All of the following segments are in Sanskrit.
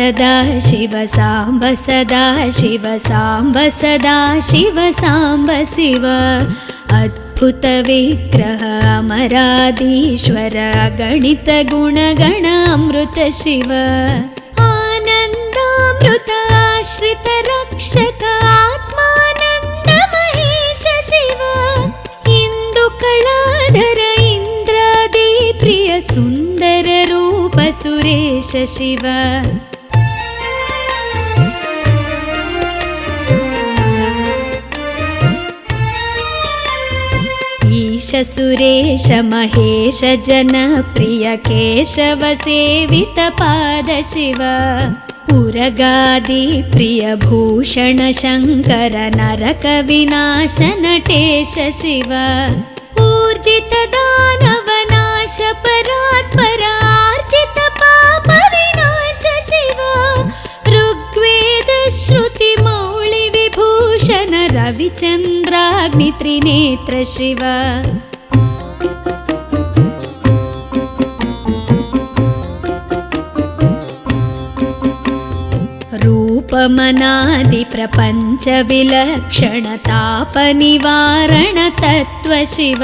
सदा शिव साम्ब सदा शिव साम्ब सदा शिव साम्ब शिव अद्भुत विग्रह अमराधीश्वर गणित गुणगण अमृत शिव आनन्दामृत आश्रित रक्षक आत्मानन्द महेश शिव इंदुकलाधर इंद्रादि प्रिय सुंदर रूप सुरेश शिव ईश सुरेश महेश जन प्रिय केशव सेवित पाद शिव उरगादि प्रिय भूषण शंकर नरक विनाश नटेश शिव ऊर्जित दानव नाश परात्पर आर्जित पाप विनाश शिव ऋग्वेद श्रुति मौळि विभूषण रविचंद्राग्नि त्रिनेत्र शिव रूपमनादि प्रपंच विलक्षण ताप निवारण तत्व शिव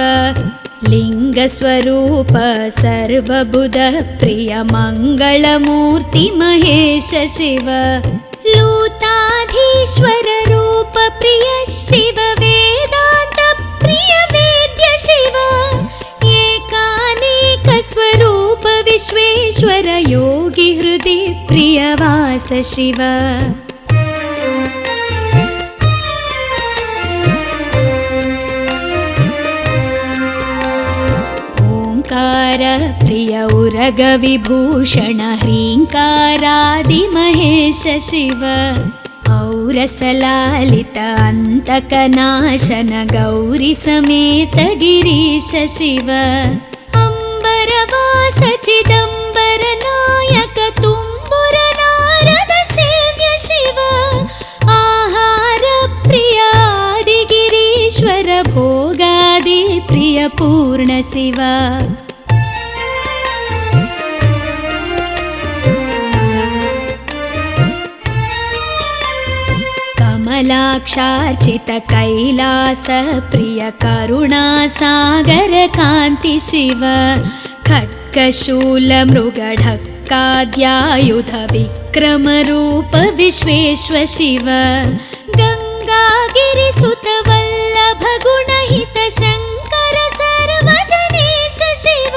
लिंग स्वरूप सर्वबुध प्रिय मंगलमूर्ति महेश शिव लूताधीश्वर रूप प्रिय शिव वेदांत प्रिय वेद्य शिव एकानेक स्वरूप विश्वेश्वर योगी हृदय प्रिय वास शिव ओंकार प्रिय उरग विभूषण ह्रींकारादि महेश शिव औरसलालित अंतकनाशन गौरी समेत गिरीश शिव अंबरवास चिदंबर नायक तुम्बुर नारद सेव्य शिव आहार प्रिय आदि गिरीश्वर भोगादि प्रिय पूर्ण शिव कमलाक्षार्चित कैलास प्रिय करुणा सागर कांति शिव खड्गशूल मृगढक्काद्यायुध विक्रम रूप विश्वेश्वर शिव गंगागिरिसुत वल्लभ गुणहित शंकर सर्वजनेश शिव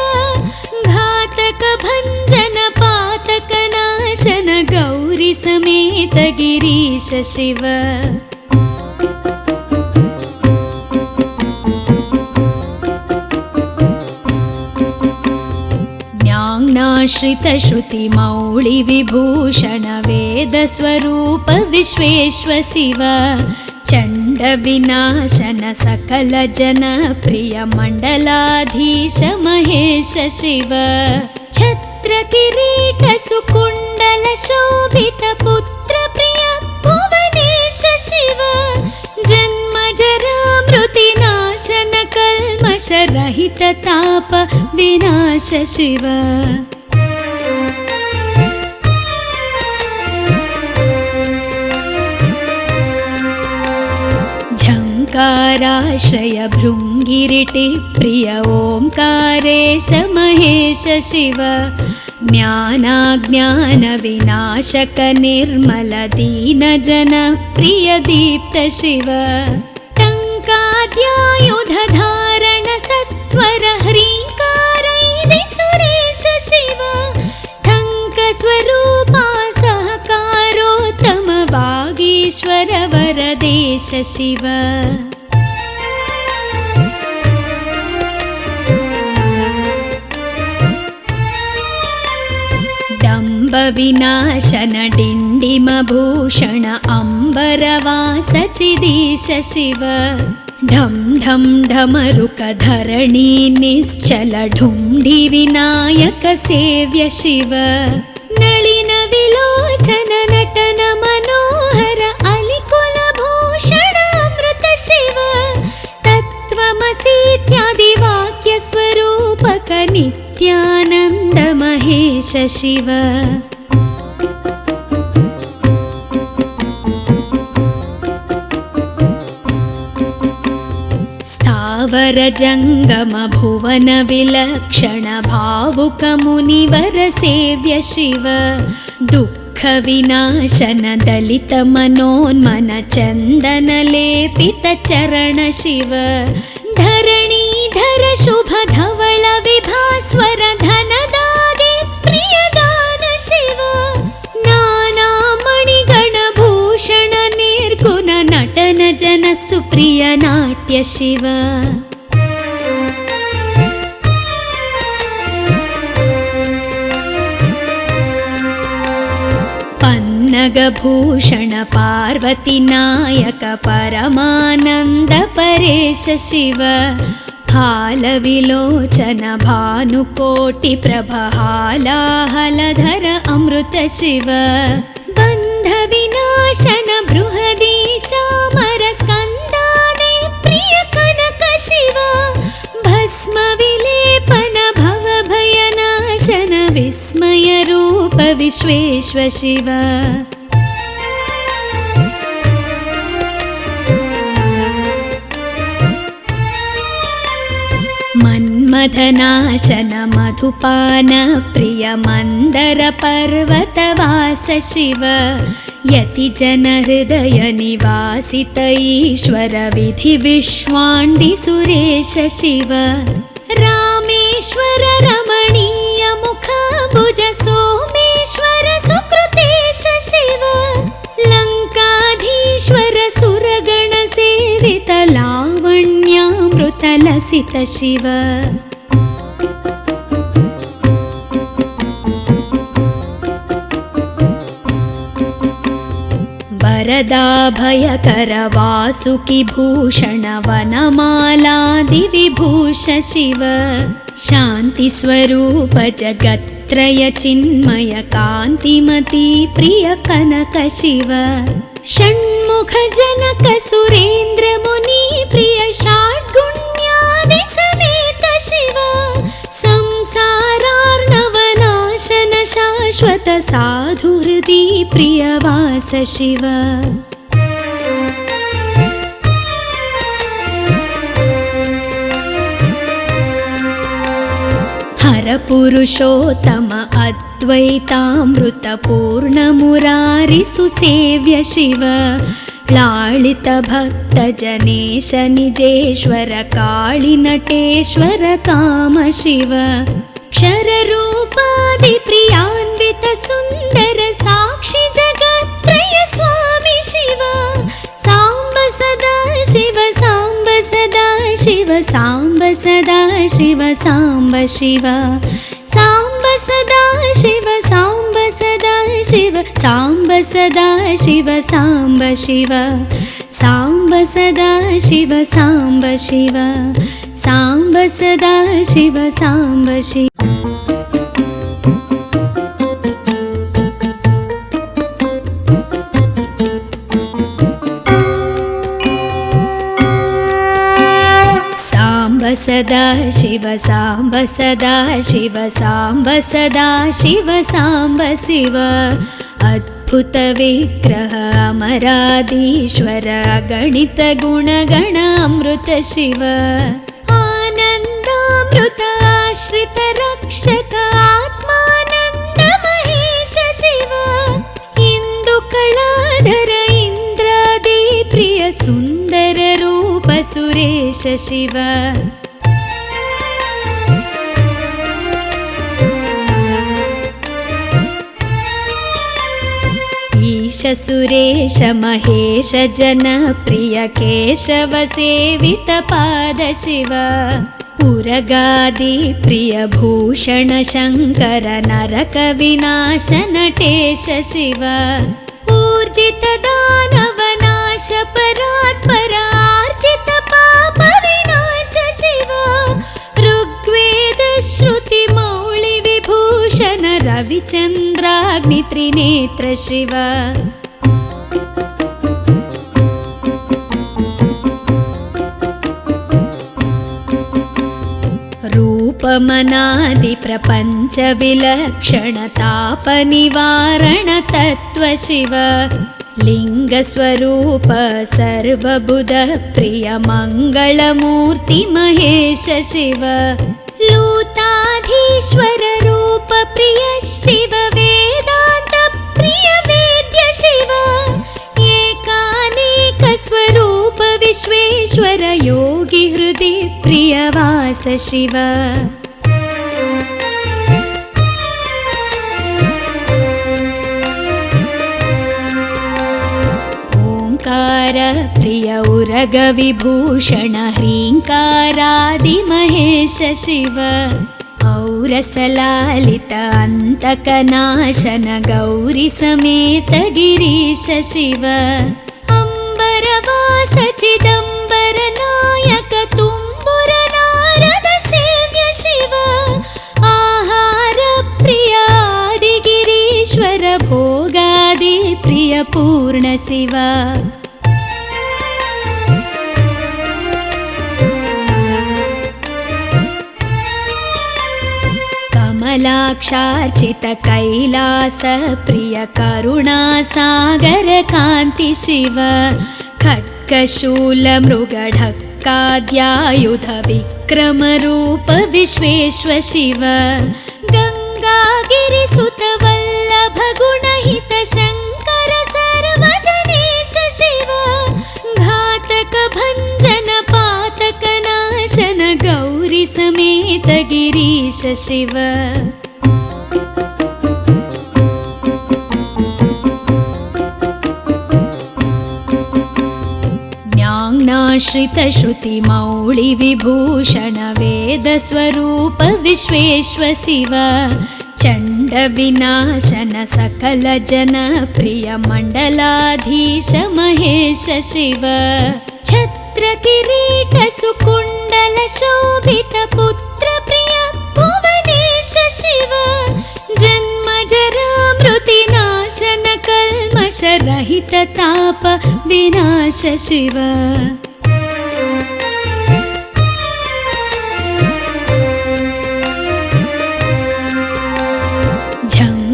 घातक भंजन पातक नाशन गौरी समेत गिरीश शिव ज्ञानाश्रित श्रुति मौळि विभूषण वेद स्वरूप विश्वेश्वर शिव चंड विनाशन सकल जन प्रिय मंडलाधीश महेश शिव छत्र किरीट सुकुंडल शोभित पुत्र प्रिय भुवनेश शिव जन्म जरा मृति नाशन कल्मष रहित ताप विनाश शिव झंकाराश्रय भृंगिरिटि प्रिय ओंकारेश महेश शिव ज्ञानाज्ञान विनाशक निर्मल दीन जन प्रिय दीप्त शिव टंकाद्यायुध धारण सत्वर ह्रींकारैदि सुरेश शिव ठंक स्वरूपा सहकारोत्तम वागीश्वर वरदेश शिव डंब विनाशन डिंडिम भूषण अंबरवास चिदीश शिव ढम ढम ढमरुक धरणी निश्चल ढुंढि विनायक सेव्य शिव नलिन विलोचन नटन मनोहर अलिकुल भूषण अमृत शिव तत्त्वमसीत्यादि वाक्य स्वरूपक नित्यानंद महेश शिव वर जङ्गम भुवन विलक्षण भावुक मुनिवर सेव्य शिव दुःख विनाशन दलित मनोन्मन चन्दन लेपित चरण शिव धरणीधर शुभ धवल विभास्वर धनदागे प्रियदान शिव नाना मणिगण भूषण निर्गुण नटन जन सुप्रिय नाट्य शिव पन्नगभूषण पार्वती नायक परमानन्द परेश शिव हालविलोचन भानुकोटि प्रभहालाहलधर अमृत शिव बन्ध विनाशन बृहदीशामर स्कन्दादे प्रिय कनक शिव भस्म विलेपन भव भयनाशन विस्मय रूप विश्वेश्व शिव मन्मथनाशन मधुपान प्रिय मन्दर पर्वतवास शिव यति जन हृदय निवासित ईश्वर विधि विश्वाण्डि सुरेश शिव रामेश्वर रमणीय मुखाम्बुज सोमेश्वर सुकृतेश शिव लङ्काधीश्वर सुरगण सेवित लावण्यामृत लसित शिव वरदाभयकर वासुकि भूषण वनमालादि विभूष शिव शान्ति स्वरूप जगत्त्रय चिन्मय कान्तिमती प्रिय कनक शिव षण्मुख जनक सुरेन्द्र मुनि प्रिय षड्गुण्यादि समेत शिव संसारार्णवनाशन शाश्वत साधुहृदि प्रियवास शिव हर पुरुषोत्तम अद्वैतामृत पूर्ण मुरारि सुसेव्य शिव लालित भक्त जनेश निजेश्वर काळि नटेश्वर काम शिव क्षर रूपादि प्रियान्वित सुन्दर साक्षि जगत्त्रय स्वामी शिव साम्ब सदा शिव साम्ब सदा शिव साम्ब सदा शिव साम्ब शिव साम्ब सदा शिव साम्ब सदा शिव साम्ब सदा शिव साम्ब शिव साम्ब सदा शिव साम्ब शिव साम्ब सदा शिव साम्ब शिव सदा शिव साम्ब सदा शिव साम्ब सदा शिव साम्ब शिव अद्भुत विग्रह अमराधीश्वर गणित गुणगण अमृत शिव आनन्दामृत आश्रित रक्षक आत्मानन्द महेश शिव इन्दुकलाधर इन्द्रादि प्रिय सुन्दर रूप सुरेश शिव ईश सुरेश महेश जन प्रिय केशव सेवित पाद शिव उरगादि प्रिय भूषण शङ्कर नरक विनाश नटेश शिव ऊर्जित दानव नाश परात्पर आर्जित पाप विनाश शिव ऋग्वेद श्रुति मौळि विभूषण रविचन्द्राग्नि त्रिनेत्र शिव रूपमनादि प्रपञ्च विलक्षण ताप निवारण तत्व शिव लिङ्गस्वरूप सर्वबुध प्रिय मङ्गलमूर्ति महेश शिव लूताधीश्वर रूप प्रिय शिव वेदान्त प्रिय वेद्य शिव एकानेक स्वरूप विश्वेश्वर योगी हृदि प्रियवास शिव ओंकार प्रिय उरग विभूषण ह्रींकारादि महेश शिव औरसलालित अंतकनाशन गौरी समेत गिरीश शिव अंबरवास चिदंबर नायक तुम्बुर नारद सेव्य शिव आहार प्रिय आदिगिरीश्वर भोगादि प्रिय पूर्ण शिव कमलाक्षार्चित कैलास प्रिय करुणा सागर कांति शिव खड्गशूल मृगढक्काद्यायुध विक्रम रूप विश्वेश्वर शिव गंगागिरिसुत वल्लभ गुणहित शंकर सर्वजनेश शिव घातक भंजन पातक नाशन गौरी समेत गिरीश शिव ज्ञानाश्रित श्रुति मौळि विभूषण वेद स्वरूप विश्वेश्वर शिव चंड विनाशन सकल जन प्रिय मंडलाधीश महेश शिव छत्र किरीट सुकुंडल शोभित पुत्र प्रिय भुवनेश शिव जन्म जरा मृति नाशन कल्मष रहित ताप विनाश शिव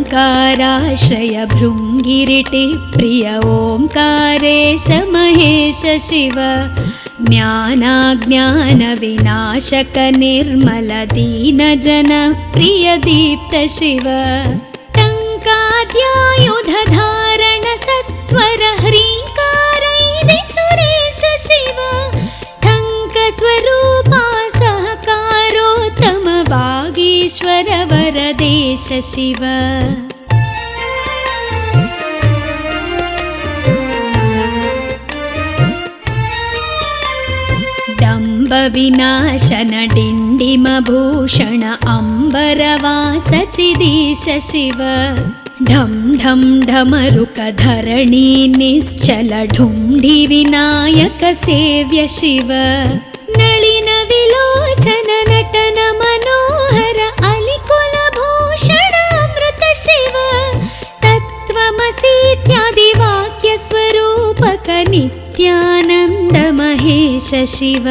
झंकाराश्रय भृंगिरिटि प्रिय ओंकारेश महेश शिव ज्ञानाज्ञान विनाशक निर्मल दीन जन प्रिय दीप्त शिव टंकाद्यायुध धारण सत्वर ह्रींकारैदि सुरेश शिव ठंक स्वरूपा सहकारोत्तम वागीश्वर वरदेश शिव डंब विनाशन डिंडिम भूषण अंबरवास चिदीश शिव ढम ढम ढमरुक धरणी निश्चल ढुंढि विनायक सेव्य शिव नलिन विलोचन नटन मनोहर अलिकुल भूषण अमृत शिव तत्त्वमसीत्यादि वाक्य स्वरूपक नित्यानंद महेश शिव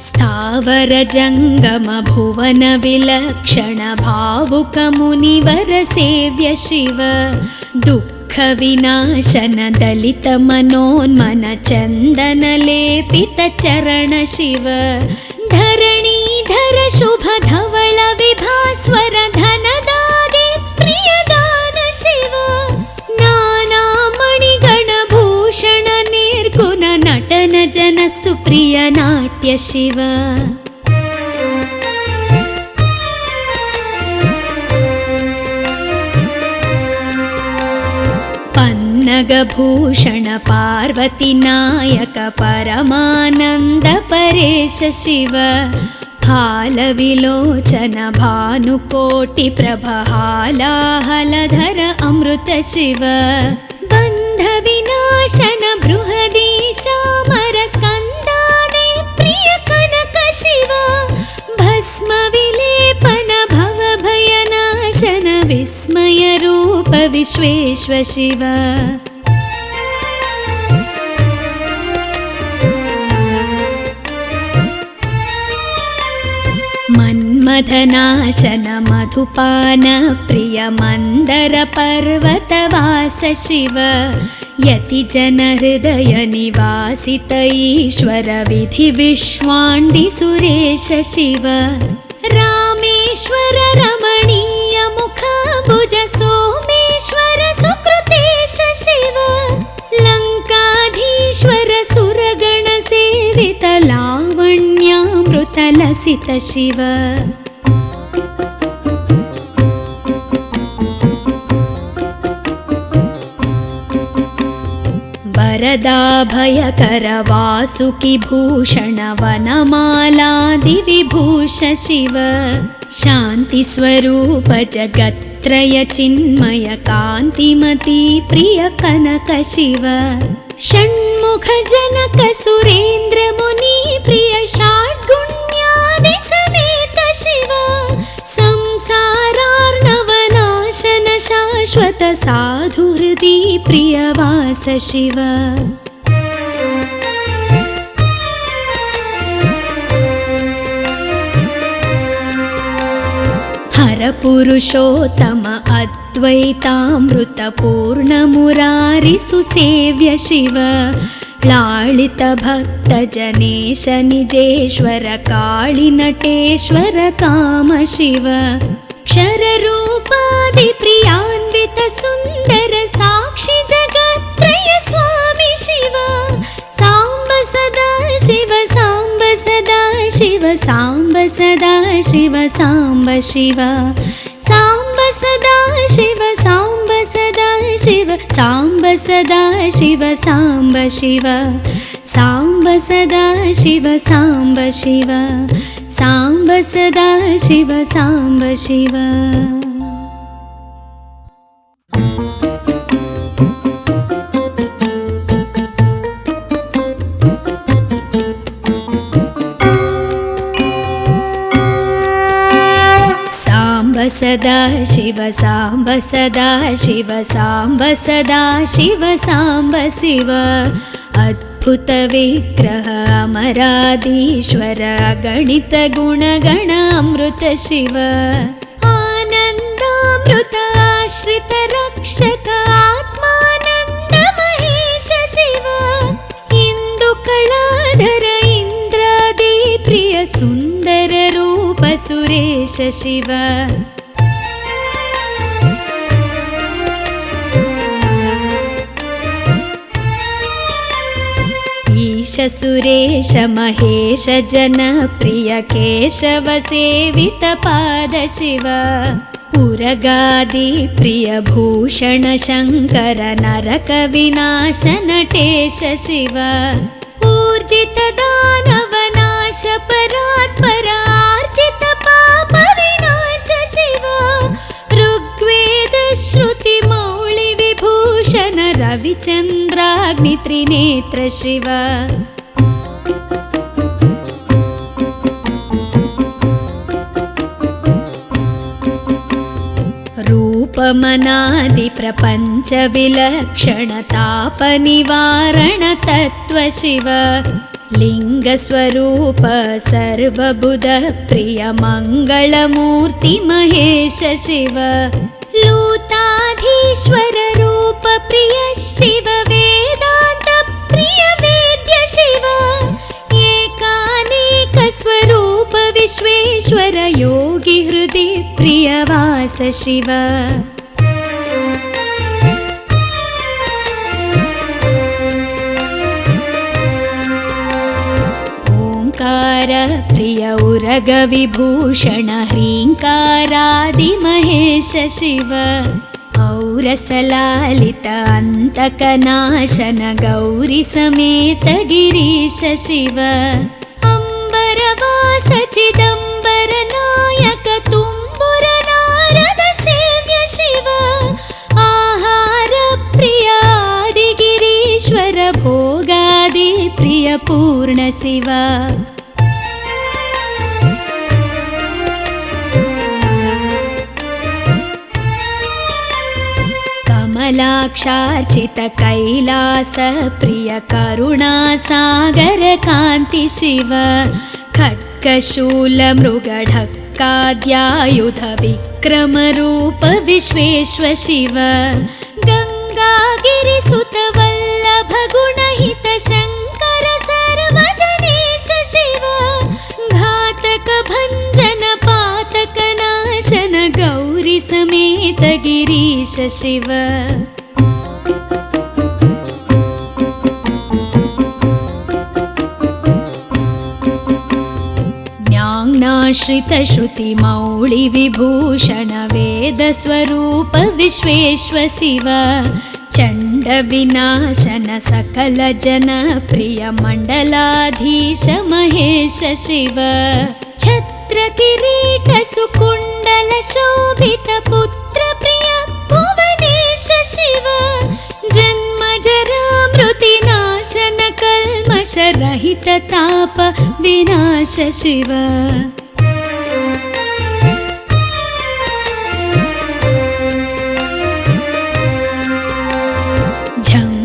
स्थावर जंगम भुवन विलक्षण भावुक मुनिवर सेव्य शिव दुःख विनाशन दलित मनोन्मन चंदन लेपित चरण शिव धरणीधर शुभ धवल विभास्वर धनदादि प्रियदान शिव नाना मणिगण भूषण निर्गुण नटन जन सुप्रिय नाट्य शिव पन्नगभूषण पार्वती नायक परमानंद परेश शिव हालविलोचन भानुकोटि प्रभहालाहलधर अमृत शिव बंध विनाशन बृहदीशामर स्कंदादि प्रिय कनक शिव भस्म विलेपन भव भयनाशन विस्मय रूप विश्वेश्वर शिव मधनाशन मधुपान प्रिय मंदर पर्वतवास शिव यति जन हृदय निवासित ईश्वर विधि विश्वाण्डि सुरेश शिव रामेश्वर रमणीय मुख भुज सोमेश्वर सुकृतेश शिव लंकाधीश्वर सुरगण सेवित लावण्यामृत लसित शिव वरदाभयकर वासुकि भूषण वनमालादि विभूष शिव शांति स्वरूप जगत्त्रय चिन्मय कांतिमती प्रिय कनक शिव षण्मुख जनक सुरेंद्र मुनि प्रिय षाड्गुण्यादि समेत शिव संसारार्णवनाशन शाश्वत साधु हृदि प्रियवास शिव हर पुरुषोत्तम अद्वैतामृत पूर्ण मुरारि सुसेव्य शिव लालित भक्त जनेश निजेश्वर काळि नटेश्वर काम शिव क्षर रूपादि प्रियान्वित सुंदर साक्षि जगत्त्रय स्वामी शिव सांब सदा शिव सांब सदा शिव सांब सदा शिव सांब शिव सांब सदा शिव सांब सदा शिव सांब सदा शिव सांब शिव सांब सदा शिव सांब शिव सांब सदा शिव सांब शिव सदा शिव सांब सदा शिव सांब सदा शिव सांब शिव अद्भुत विग्रह अमराधीश्वर गणित गुणगण अमृत शिव आनंदामृत आश्रित रक्षक आत्मानंद महेश शिव इंदु कलाधर इंद्रादि प्रिय सुंदर रूप सुरेश शिव ईश सुरेश महेश जन प्रिय केशव सेवित पाद शिव उरगादि प्रिय भूषण शंकर नरक विनाश नटेश शिव ऊर्जित दानव नाश परात्पर आर्जित पाप विनाश शिव ऋग्वेद श्रुति मौळि विभूषण रविचंद्राग्नि त्रिनेत्र शिव रूपमनादि प्रपंच विलक्षण ताप निवारण तत्व शिव लिंग स्वरूप सर्वबुध प्रिय मंगलमूर्ति महेश शिव लूताधीश्वर रूप प्रिय शिव वेदांत प्रिय वेद्य शिव एकानेक स्वरूप विश्वेश्वर योगी हृदि प्रियवास शिव ओंकार प्रिय उरग विभूषण ह्रींकारादि महेश शिव औरसलालित अंतकनाशन गौरी समेत गिरीश शिव अंबरवास चिदंबर नायक तुम्बुर नारद सेव्य शिव आहार प्रिय आदि गिरीश्वर भोगादि प्रिय पूर्ण शिव कमलाक्षार्चित कैलास प्रिय करुणा सागर कांति शिव खड्गशूल मृगढक्क शङ्काद्यायुध विक्रमरूप विश्वेश्व शिव गङ्गागिरिसुत वल्लभ गुणहित शङ्कर सर्वजनेश शिव घातक भञ्जन पातक नाशन गौरी समेत गिरीश शिव ज्ञानाश्रित श्रुति मौळि विभूषण वेद स्वरूप विश्वेश्व शिव चण्ड विनाशन सकल जन प्रिय मण्डलाधीश महेश शिव छत्र किरीट सुकुण्डल शोभित पुत्र प्रिय भुवनेश शिव जन्म जरा मृति नाशन कल्मष रहित ताप विनाश शिव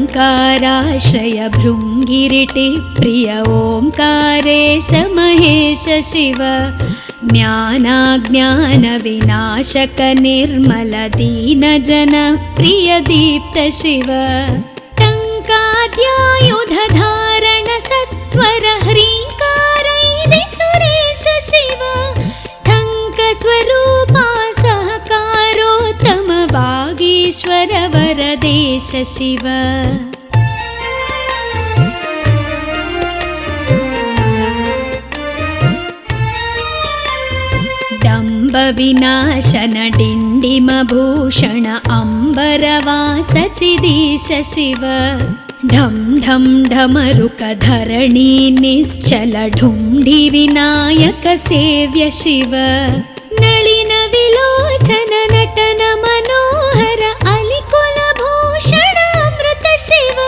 झङ्काराश्रय भृङ्गिरिटि प्रिय ओङ्कारेश महेश शिव ज्ञानाज्ञान विनाशक निर्मल दीन जन प्रिय दीप्त शिव टङ्काद्यायुध धारण सत्वर ह्रीङ्कारैदि सुरेश शिव ठङ्क स्वरूपा सहकारोत्तम वागीश्वर वरदेश शिव डम्ब विनाशन डिण्डिम भूषण अम्बरवास चिदीश शिव ढं ढं ढमरुक धरणी निश्चल ढुण्ढि विनायक सेव्य शिव नलिन विलोचन नटन मनोहर अलिकुल भूषण अमृत शिव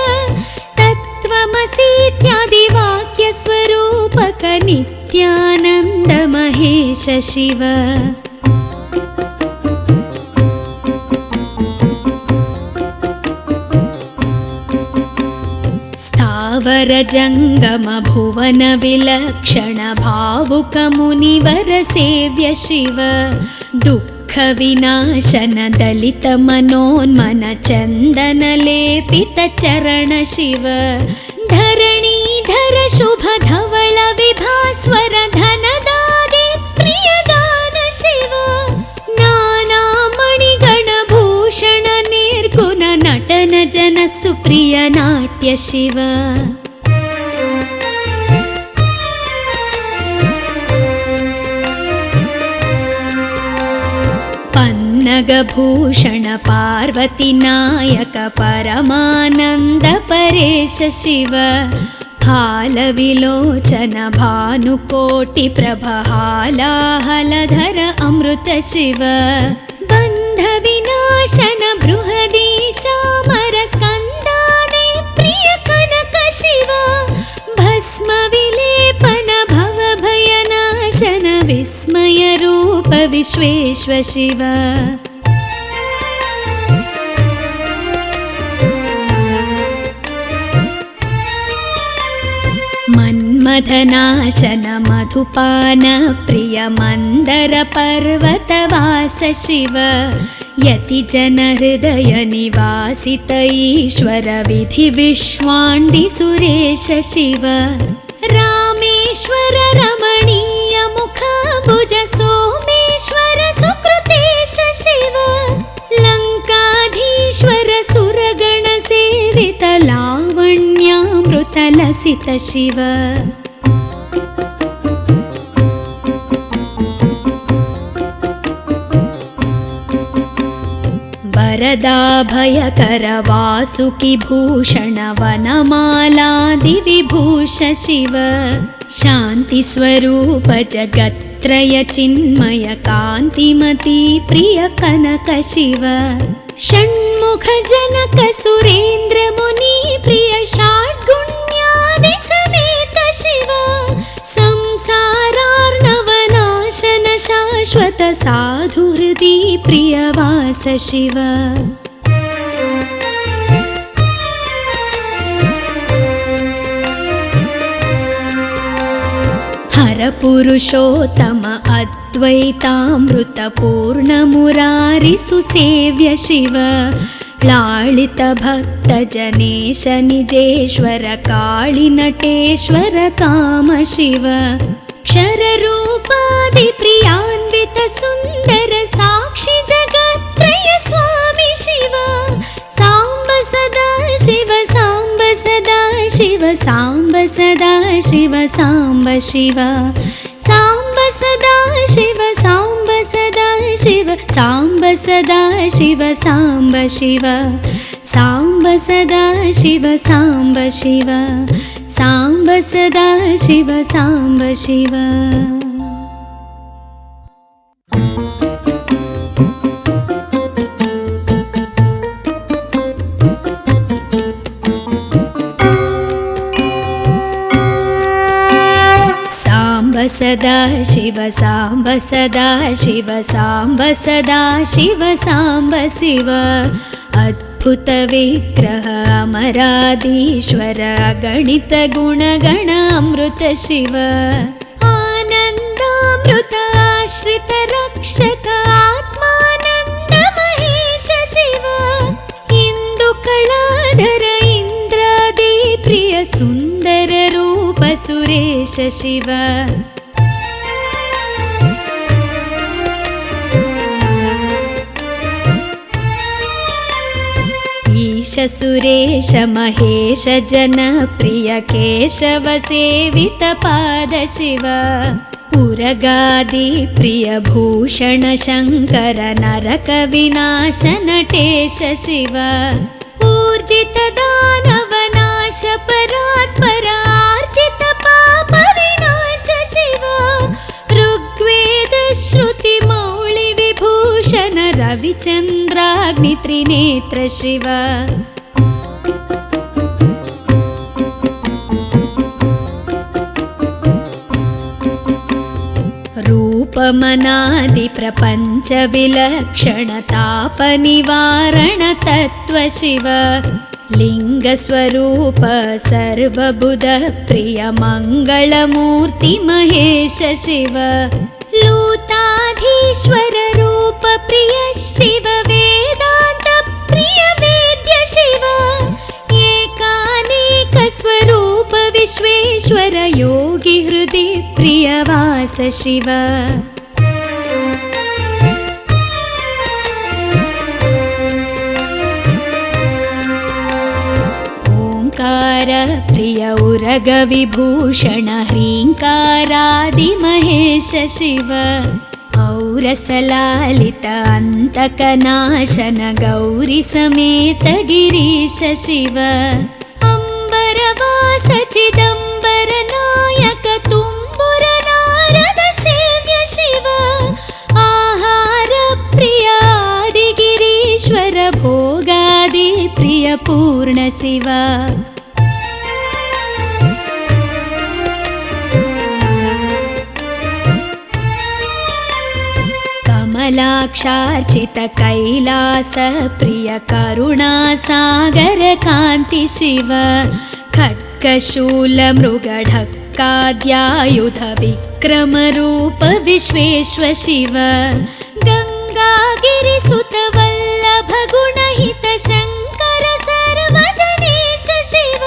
तत्त्वमसीत्यादि वाक्य स्वरूपक नित्यानन्द महेश शिव स्थावर जङ्गम भुवन विलक्षण भावुक मुनिवर सेव्य शिव दुःख विनाशन दलित मनोन्मन चन्दन लेपित चरण शिव धरणीधर शुभ धवल विभास्वर धनदादि प्रियदान शिव नाना मणिगण भूषण निर्गुण नटन जन सुप्रिय नाट्य शिव पन्नगभूषण पार्वती नायक परमानन्द परेश शिव हालविलोचन भानुकोटि प्रभहालाहलधर अमृत शिव बन्ध विनाशन बृहदीशामर स्कन्दादि प्रिय कनक शिव भस्म विलेपन भव भयनाशन विस्मय रूप विश्वेश्व शिव मन्मथनाशन मधुपान प्रिय मन्दर पर्वतवास शिव यति जन हृदय निवासित ईश्वर विधि विश्वाण्डि सुरेश शिव रामेश्वर रमणीय मुखाम्बुज सोमेश्वर सुकृतेश शिव लङ्काधीश्वर सुरगण सेवित लावण्यामृत लसित शिव वरदाभयकर वासुकि भूषण वनमालादि विभूष शिव शान्ति स्वरूप जगत्त्रय चिन्मय कान्तिमती प्रिय कनक शिव षण्मुख जनक सुरेन्द्र मुनि प्रिय षाड्गुण्यादि समेत शिव संसारार्णवनाशन शाश्वत साधु हृदि प्रियवास शिव हर पुरुषोत्तम अद्वैतामृतपूर्णमुरारिसुसेव्य शिव लालितभक्तजनेश निजेश्वर काळिनटेश्वर काम शिव क्षररूपादिप्रियान्वित सुन्दर साक्षि जगत्त्रय स्वामि शिव साम्ब सदा शिव साम्ब सदा शिव साम्ब सदा शिव साम्ब शिव साम्ब सदा शिव साम्ब सदा शिव साम्ब सदा शिव साम्ब शिव साम्ब सदा शिव साम्ब शिव साम्ब सदा शिव साम्ब शिव। सदा शिव साम्ब सदा शिव साम्ब सदा शिव साम्ब शिव अद्भुत विग्रह अमराधीश्वर गणित गुणगण अमृत शिव आनन्दामृत आश्रित रक्षक आत्मानन्द महेश शिव इंदु कलाधर इंद्रादि प्रिय सुंदर रूप सुरेश शिव सुरेश महेश जनप्रिय केशव सेवित पाद शिव उरगादि प्रिय भूषण शंकर नरक विनाश नटेश शिव ऊर्जित दानव नाश परात्पर आर्जित पाप विनाश शिव ऋग्वेद श्रुति मौळि विभूषण रविचन्द्राग्नि त्रिनेत्र शिव रूपमनादि प्रपंच विलक्षण ताप निवारण तत्व शिव लिंग स्वरूप सर्वबुध प्रिय मंगलमूर्ति महेश शिव लूताधीश्वर रूप प्रिय शिव वेदांत प्रिय वेद्य शिव एकानेक स्वरूप विश्वेश्वर योगी हृदि प्रियवास शिव ओंकार प्रिय उरग विभूषण ह्रींकारादि महेश शिव औरसलालित अंतकनाशन गौरी समेत गिरीश शिव अंबरवास चिदंबर नायक तुम्बुर नारद सेव्य शिव आहार प्रिय आदि गिरीश्वर भोगादि प्रिय पूर्ण शिव कमलाक्षार्चित कैलास प्रिय करुणा सागर कांति शिव खड्गशूल मृगढक्काद्यायुध विक्रम रूप विश्वेश्वर शिव गंगागिरिसुत वल्लभ गुणहित शंकर सर्वजनेश शिव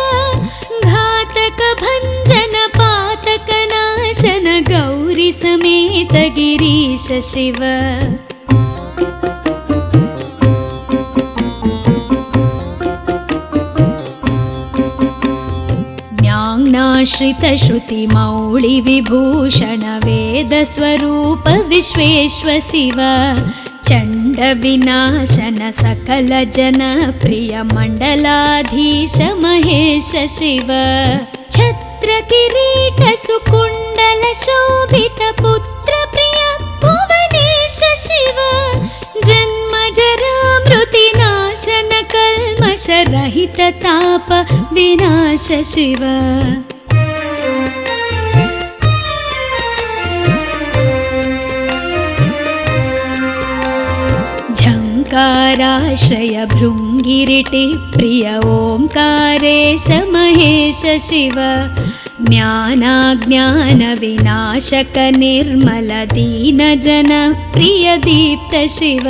घातक भंजन पातक नाशन गौरी समेत गिरीश शिव ज्ञानाश्रित श्रुति मौळि विभूषण वेद स्वरूप विश्वेश्वर शिव चंड विनाशन सकल जन प्रिय मंडलाधीश महेश शिव छत्र किरीट सुकुंडल शोभित पुत्र प्रिय भुवनेश शिव जन्म जरा मृति नाशन कल्मष रहित ताप विनाश शिव झंकाराश्रय भृंगिरिटि प्रिय ओंकारेश महेश शिव ज्ञानाज्ञानविनाशक निर्मल दीनजन प्रिय दीप्त शिव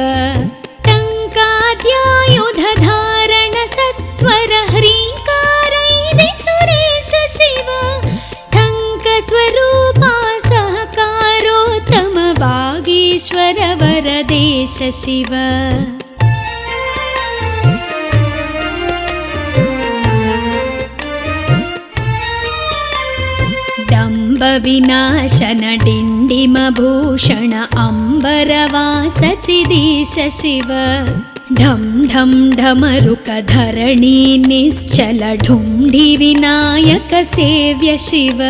टङ्काद्यायुधधारण सत्वर ह्रीङ्कारैदि सुरेश शिव टङ्कस्वरूपा सहकारोत्तम वागीश्वर वरदेश शिव विनाशन डिण्डिमभूषण अम्बरवास चिदीश शिव ढं ढं ढमरुक धरणी निश्चल ढुण्ढि विनायक सेव्य शिव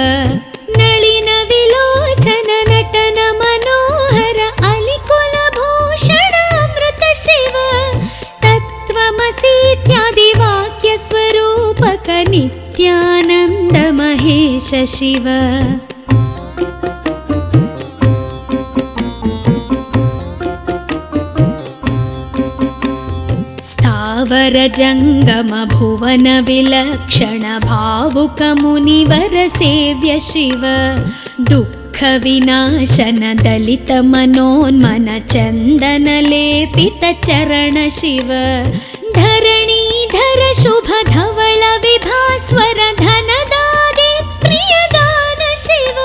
नलिन विलोचन नटन मनोहर अलिकुल भूषण अमृत शिव तत्त्वमसीत्यादि वाक्य स्वरूपक नित्यानन्द महेश शिव स्थावर जंगम भुवन विलक्षण भावुक मुनिवर सेव्य शिव दुःख विनाशन दलित मनोन्मन चंदन लेपित चरण शिव धरणीधर शुभ धवल विभास्वर धनदादि प्रियदान शिव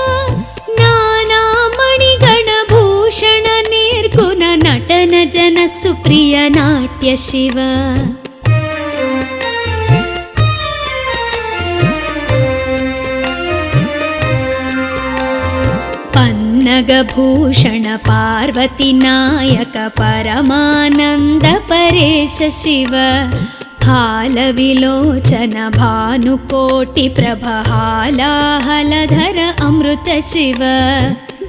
नाना मणिगण भूषण निर्गुण नटन जन सुप्रिय नाट्य शिव पन्नगभूषण पार्वती नायक परमानंद परेश शिव फालविलोचन भानुकोटि प्रभहालाहलधर अमृत शिव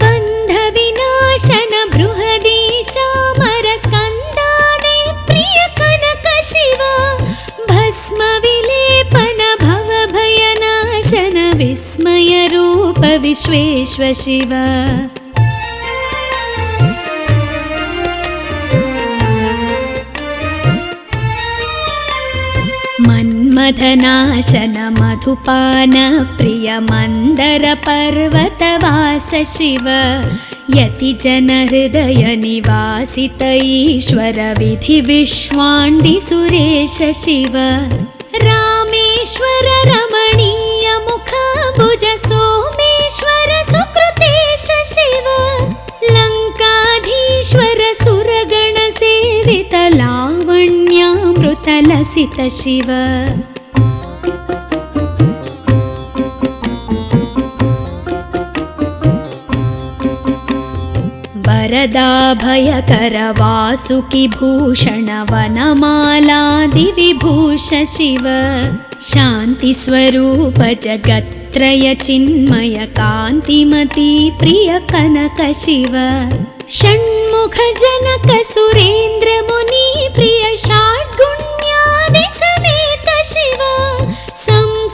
बन्ध विनाशन बृहदीशामर स्कन्दादि प्रिय कनक शिव भस्म विलेपन भव भयनाशन विस्मय रूप विश्वेश्वर शिव मन्मथनाशन मधुपान प्रिय मंदर पर्वतवास शिव यति जन हृदय निवासित ईश्वर विधि विश्वाण्डि सुरेश शिव रामेश्वर रमणीय मुखाम्बुज सोमेश्वर सुकृतेश शिव लंकाधीश्वर सुरगण सेवित लावण्यामृत लसित शिव वरदाभयकर वासुकि भूषण वनमालादि विभूष शिव शांति स्वरूप जगत्त्रय चिन्मय कांतिमती प्रिय कनक शिव षण्मुख जनक सुरेन्द्र मुनि प्रिय षाड्गुण्यादि समेत शिव संसारार्णवनाशन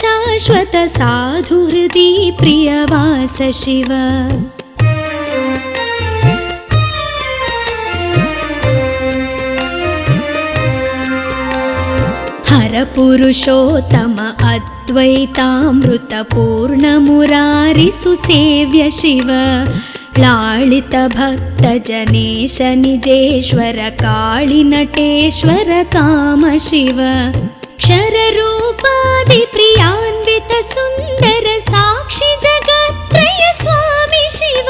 शाश्वत साधु हृदि प्रियवास शिव हर पुरुषोत्तम अद्वैतामृत पूर्ण मुरारि सुसेव्य शिव लालित भक्त जनेश निजेश्वर काळि नटेश्वर काम शिव क्षर रूपादि प्रियान्वित सुंदर साक्षी जगत्त्रय स्वामी शिव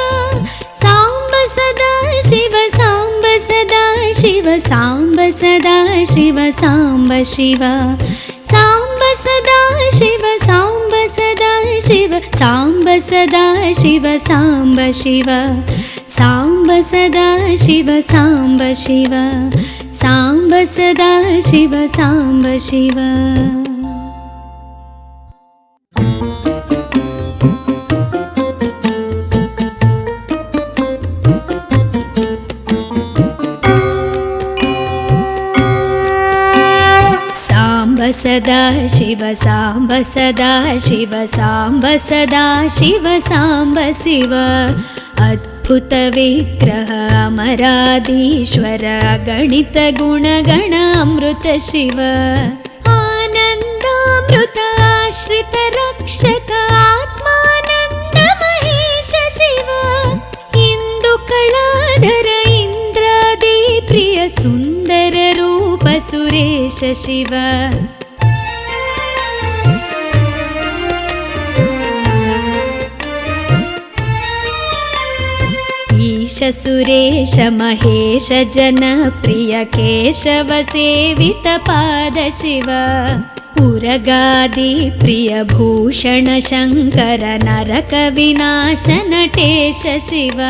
सांब सदा शिव सांब सदा शिव सांब सदा शिव सांब शिव सांब सदा शिव सांब सदा शिव सांब सदा शिव सांब शिव सांब सदा शिव सांब शिव सांब सदा शिव सांब शिव सदा शिव सांब सदा शिव सांब सदा शिव सांब शिव अद्भुत विग्रह अमराधीश्वर गणित गुणगण अमृत शिव आनन्दामृत श्रितरक्षक आत्मानन्द महेश शिव इन्दुकलाधर इन्द्रादि प्रिय सुन्दर रूप सुरेश शिव ईश सुरेश महेश जनप्रिय केशव सेवित पाद शिव उरगादि प्रिय भूषण शङ्कर नरक विनाश नटेश शिव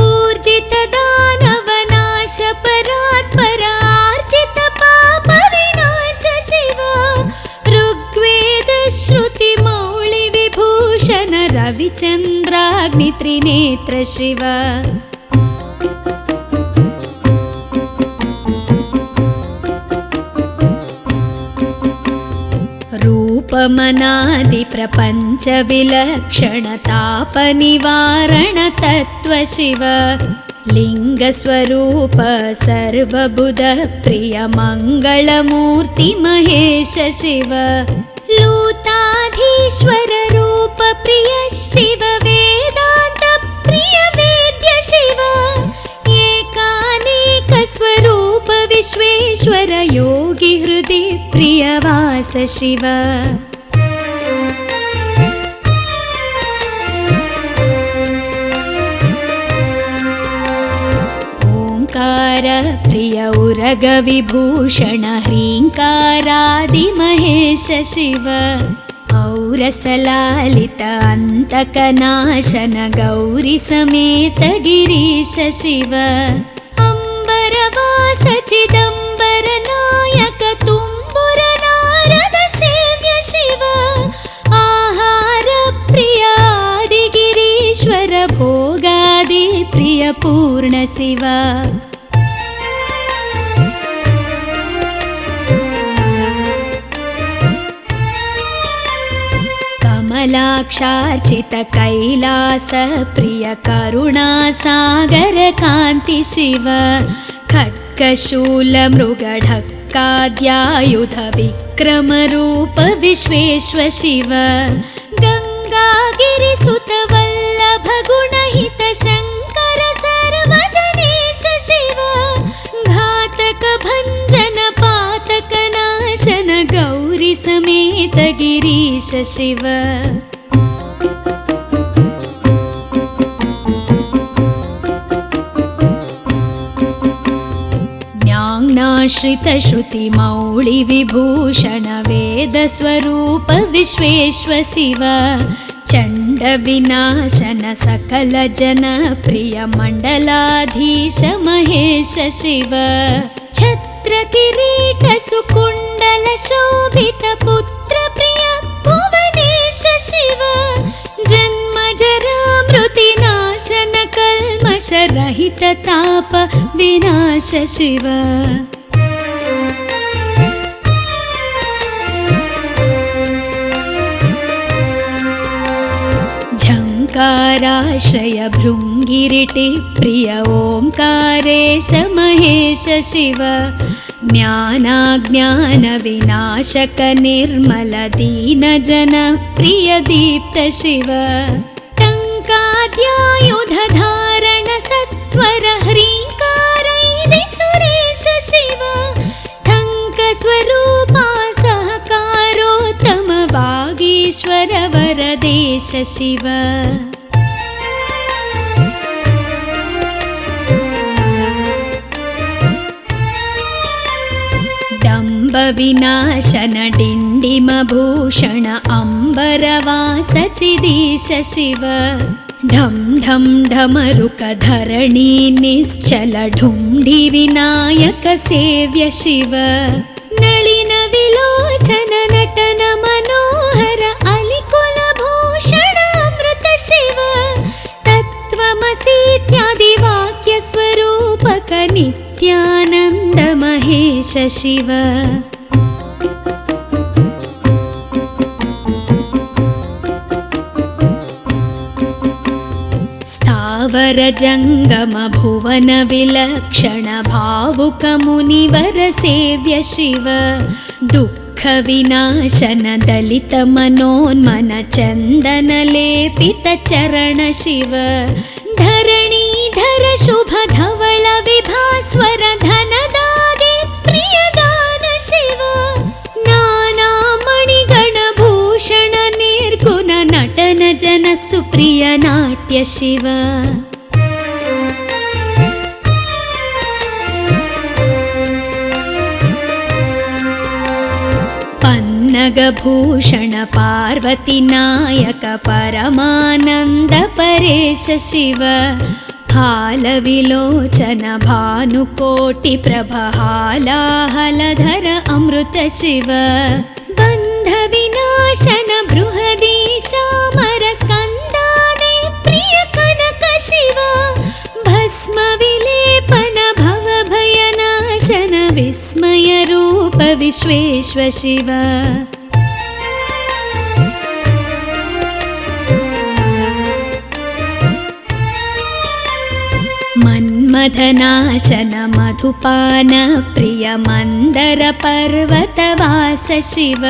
ऊर्जित दानव नाश परात्पर आर्जित पाप विनाश शिव ऋग्वेद श्रुति मौळि विभूषण रविचन्द्राग्नि त्रिनेत्र शिव रूपमनादि प्रपञ्च विलक्षण ताप निवारण तत्व शिव लिङ्गस्वरूप सर्वबुध प्रिय मङ्गलमूर्ति महेश शिव लूताधीश्वर रूप प्रिय शिव वेदान्त प्रिय वेद्य शिव एकानेक स्वरूप विश्वेश्वर योगी हृदि प्रियवास शिव ओंकार प्रिय उरग विभूषण ह्रींकारादि महेश शिव औरसलालित अन्तकनाशन गौरी समेत गिरीश शिव अंबरवास चिदंबर नायक तुम्बुर नारद सेव्य शिव आहार प्रिय आदि गिरीश्वर भोगादि प्रिय पूर्ण शिव कमलाक्षार्चित कैलास प्रिय करुणा सागर कांति शिव खड्गशूल मृगढक्काद्यायुध विक्रम रूप विश्वेश्वर शिव गंगागिरिसुत वल्लभ गुणहित शंकर सर्वजनेश शिव घातक भंजन पातक नाशन गौरी समेत गिरीश शिव ज्ञानाश्रित श्रुति मौळि विभूषण वेद स्वरूप विश्वेश्वर शिव चंड विनाशन सकल जन प्रिय मंडलाधीश महेश शिव छत्र किरीट सुकुंडल शोभित पुत्र प्रिय भुवनेश शिव जन्म जरा मृति नाशन कल्मष रहित ताप विनाश शिव झंकाराश्रय भृंगिरिटि प्रिय ओंकारेश महेश शिव ज्ञानाज्ञान विनाशक निर्मल दीन जन प्रिय दीप्त शिव टंकाद्यायुध धारण सत्वर ह्रींकारैदि सुरेश शिव ठंक स्वरूपा सहकारोत्तम वागीश्वर वरदेश शिव डंब विनाशन डिंडिम भूषण अंबरवास चिदीश शिव ढम ढम ढमरुक धरणी निश्चल ढुंढि विनायक सेव्य शिव नलिन विलोचन नटन मनोहर अलिकुल भूषण अमृत शिव तत्त्वमसीत्यादि वाक्य स्वरूपक नित्यानंद महेश शिव स्थावर जंगम भुवन विलक्षण भावुक मुनिवर सेव्य शिव दुःख दुःखविनाशन दलितमनोन्मन चन्दनलेपितचरण शिव धरणीधर शुभ धवल विभास्वर धनदादि प्रियदान शिव नानामणिगणभूषण निर्गुण नटन जन सुप्रिय नाट्य शिव पन्नगभूषण पार्वती नायक परमानन्द परेश शिव हालविलोचन भानुकोटि प्रभहालाहलधर अमृत शिव बन्धविनाशन बृहदीशामर स्कन्दादि प्रिय कनक शिव भस्म विलेपन भवभयनाशन विस्मय रूप विश्वेश्व शिव मन्मथनाशन मधुपान प्रिय मन्दर पर्वतवास शिव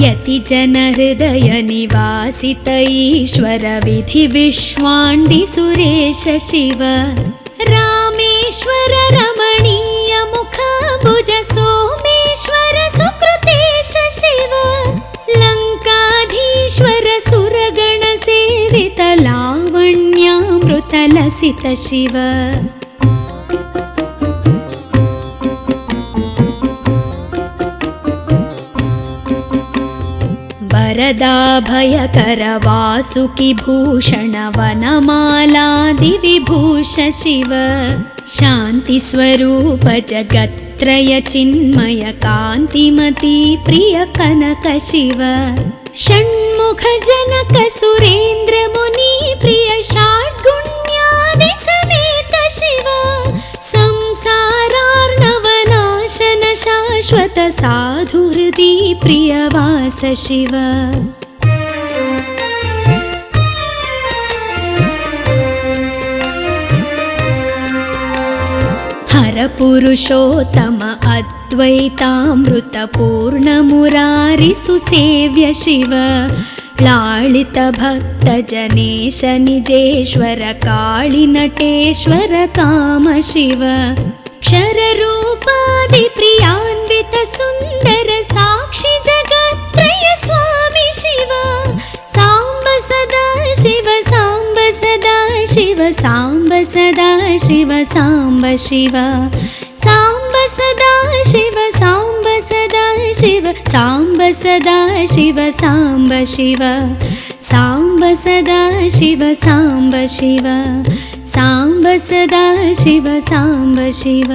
यतिजन हृदय निवासित ईश्वर विधि विश्वाण्डि सुरेश शिव रामेश्वर रमणीय मुखाम्बुज सोमेश्वर सुकृतेश शिव लङ्काधीश्वर सुरगण सेवित लावण्यामृत लसित शिव वरदाभयकर वासुकि भूषण वनमालादि विभूष शिव शान्ति स्वरूप जगत्त्रय चिन्मय कान्तिमती प्रिय कनक शिव षण्मुख जनक सुरेन्द्र मुनि प्रिय षड्गुण्यादि समेत शिव संसारार्णवनाशन शाश्वत साधुहृदि प्रियवास शिव हर पुरुषोत्तम अद्वैतामृत पूर्ण मुरारि सुसेव्य शिव लालित भक्त जनेश निजेश्वर काळि नटेश्वर काम शिव क्षर रूपादि प्रियान्वित सुन्दर साक्षि जगत्त्रय स्वामी शिव सांब सदा शिव सांब सदा शिव सांब सदा शिव सांब शिव सांब सदा शिव सांब सदा शिव सांब सदा शिव सांब शिव सांब सदा शिव सांब शिव सांब सदा शिव सांब शिव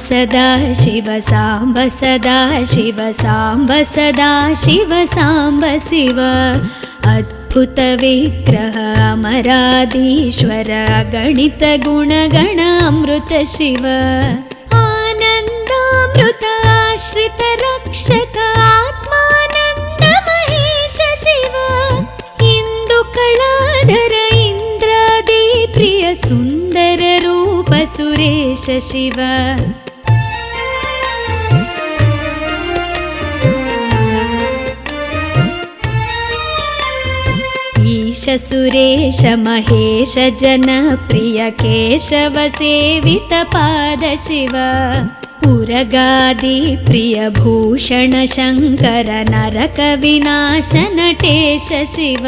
सदा शिव सांब सदा शिव सांब सदा शिव सांब शिव अद्भुत विग्रह अमराधीश्वर गणित गुणगण अमृत शिव आनन्दामृत आश्रित रक्षक आत्मानन्द महेश शिव इंदुकलाधर इंद्रादि प्रिय सुन्दर रूप सुरेश शिव ईश सुरेश महेश जन प्रिय केशव सेवित पाद शिव उरगादि प्रिय भूषण शंकर नरक विनाश नटेश शिव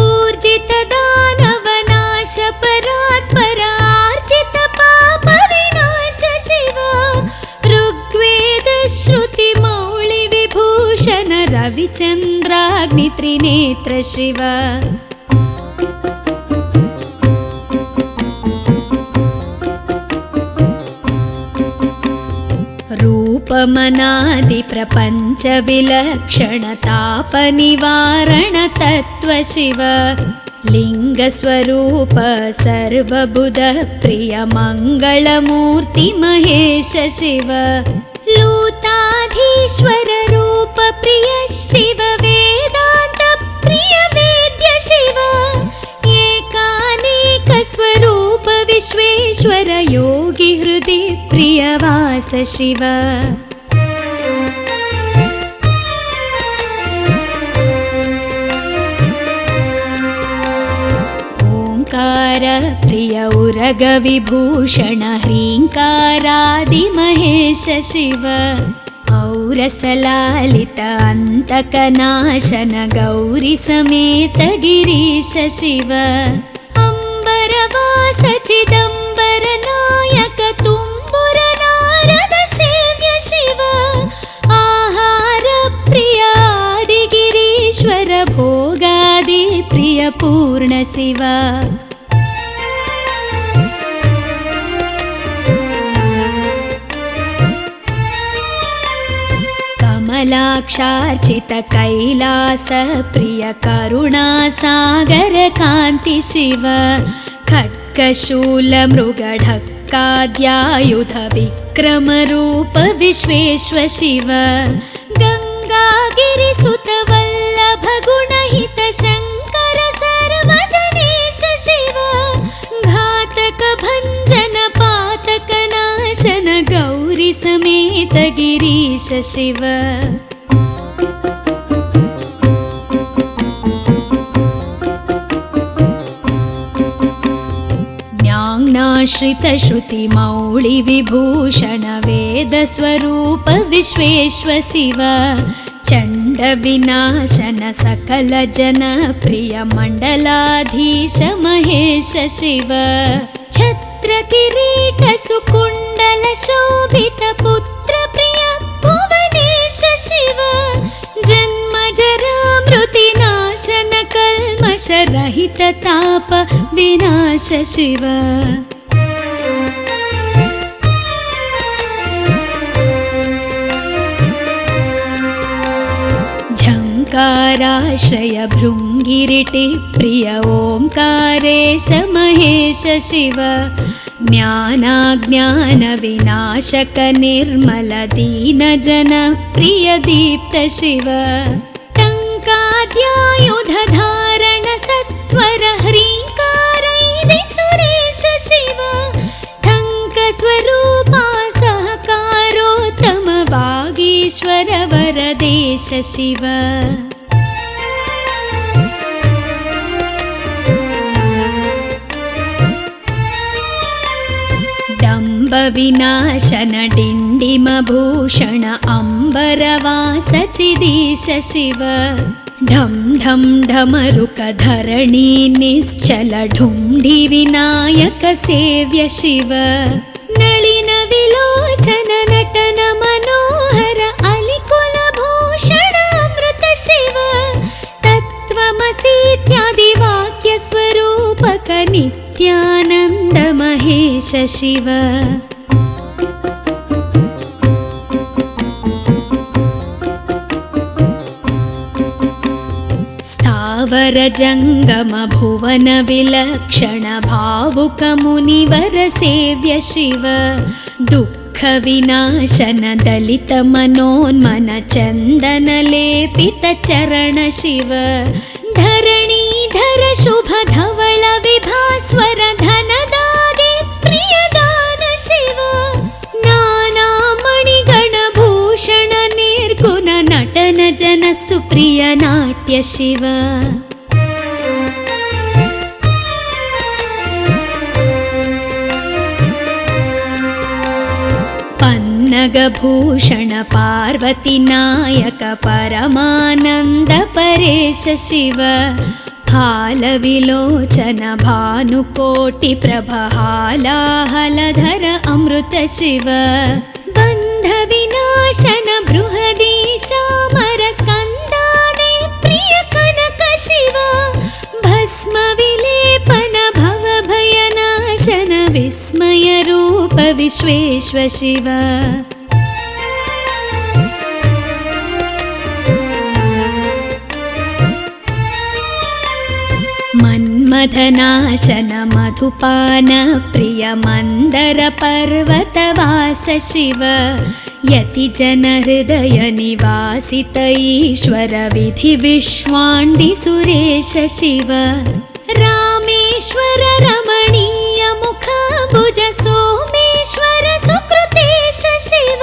ऊर्जित दानव नाश परात्पर आर्जित पाप विनाश शिव ऋग्वेद श्रुति मौळि विभूषण रविचन्द्राग्नि त्रिनेत्र शिव रूपमनादि प्रपंच विलक्षण ताप निवारण तत्व शिव लिंग स्वरूप सर्वबुध प्रिय मंगलमूर्ति महेश शिव लूताद वेङ्कटाधीश्वर रूप प्रिय शिव वेदान्त प्रिय वेद्य शिव एकानेक स्वरूप विश्वेश्वर योगी हृदि प्रियवास शिव ओंकार प्रिय उरग विभूषण ह्रींकारादि महेश शिव औरसलालित अंतकनाशन गौरी समेत गिरीश शिव अंबरवास चिदंबर नायक तुम्बुर नारद सेव्य शिव आहार प्रिय आदिगिरीश्वर भोगादि प्रिय पूर्ण शिव कमलाक्षार्चित कैलास प्रिय करुणा सागर कांति शिव खड्गशूल मृगढक्काद्यायुध विक्रम रूप विश्वेश्वर शिव गंगागिरिसुत वल्लभ गुणहित शंकर सर्वजनेश शिव घातक भंजन पातक नाशन गौरी समेत गिरीश शिव ज्ञानाश्रित श्रुति मौळि विभूषण वेद स्वरूप विश्वेश्वर शिव चंड विनाशन सकल जन प्रिय मंडलाधीश महेश शिव छत्र किरीट सुकुंडल शोभित पुत्र प्रिय भुवनेश शिव जन्म जरा मृति नाशन कल्मष रहित ताप विनाश शिव झंकाराश्रय भृंगिरिटि प्रिय ओंकारेश महेश शिव ज्ञानाज्ञान विनाशक निर्मल दीन जन प्रिय दीप्त शिव टंकाद्यायुध धारण सत्वर ह्रींकारैदि सुरेश शिव ठंक स्वरूपा सहकारोत्तम वागीश्वर वरदेश शिव डंब विनाशन डिंडिम भूषण अंबरवास चिदीश शिव ढम ढम ढमरुक धरणी निश्चल ढुंढि विनायक सेव्य शिव नलिन विलोचन नटन मनोहर अलिकुल भूषण अमृत शिव तत्त्वमसीत्यादि वाक्य स्वरूपक नित्यानंद महेश शिव स्थावर जंगम भुवन विलक्षण भावुक मुनिवर सेव्य शिव दुःख विनाशन दलित मनोन्मन चंदन लेपित चरण शिव धरणीधर शुभ धवल विभास्वर धनदादि प्रियदान शिव नाना मणिगण भूषण निर्गुण नटन जन सुप्रिय नाट्य शिव पन्नगभूषण पार्वती नायक परमानंद परेश शिव हालविलोचन भानुकोटि प्रभहालाहलधर अमृत शिव बंध विनाशन बृहदीशामर स्कंदादि प्रिय कनक शिव भस्म विलेपन भव भयनाशन विस्मय रूप विश्वेश्वर शिव मन्मथनाशन मधुपान प्रिय मंदर पर्वतवास शिव यतिजनहृदय निवासित ईश्वर विधि विश्वाण्डि सुरेश शिव रामेश्वर रमणीय मुखाम्बुज सोमेश्वर सुकृतेश शिव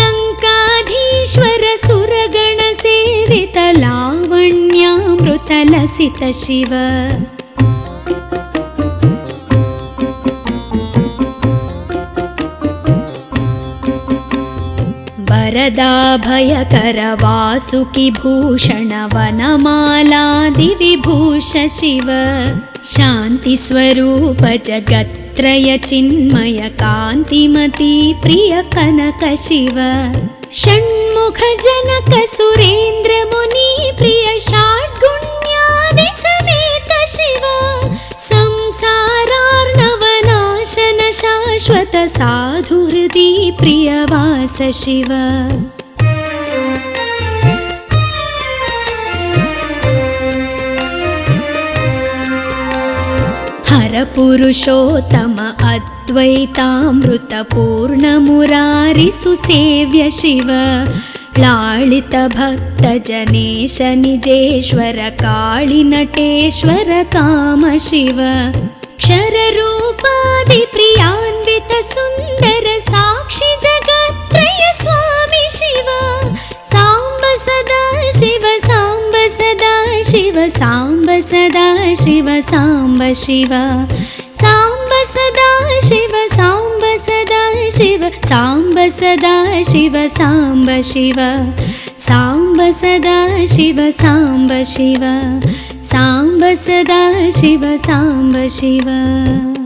लङ्काधीश्वर सुरगण सेवित लावण्यामृत लसित शिव वरदाभयकर वासुकि भूषण वनमालादिविभूष शिव शान्तिस्वरूप जगत्त्रय चिन्मय कान्तिमती प्रिय कनक शिव षण्मुख जनक सुरेन्द्र मुनि प्रिय षड्गुण्यादि समेत शिव संसारार्णवनाशन शाश्वत साधुहृदि प्रियवास शिव हर पुरुषोत्तम अद्वैतामृत पूर्ण मुरारि सुसेव्य शिव लालित भक्त जनेश निजेश्वर काळि नटेश्वर काम शिव क्षर रूपादि प्रियान्वित सुन्दर साक्षि जगत्त्रय स्वामी शिव साम्ब सदा शिव साम्ब सदा शिव साम्ब सदा शिव साम्ब शिव साम्ब सदा शिव साम्ब सदा शिव साम्ब सदा शिव साम्ब शिव साम्ब सदा शिव साम्ब शिव साम्ब सदा शिव साम्ब शिव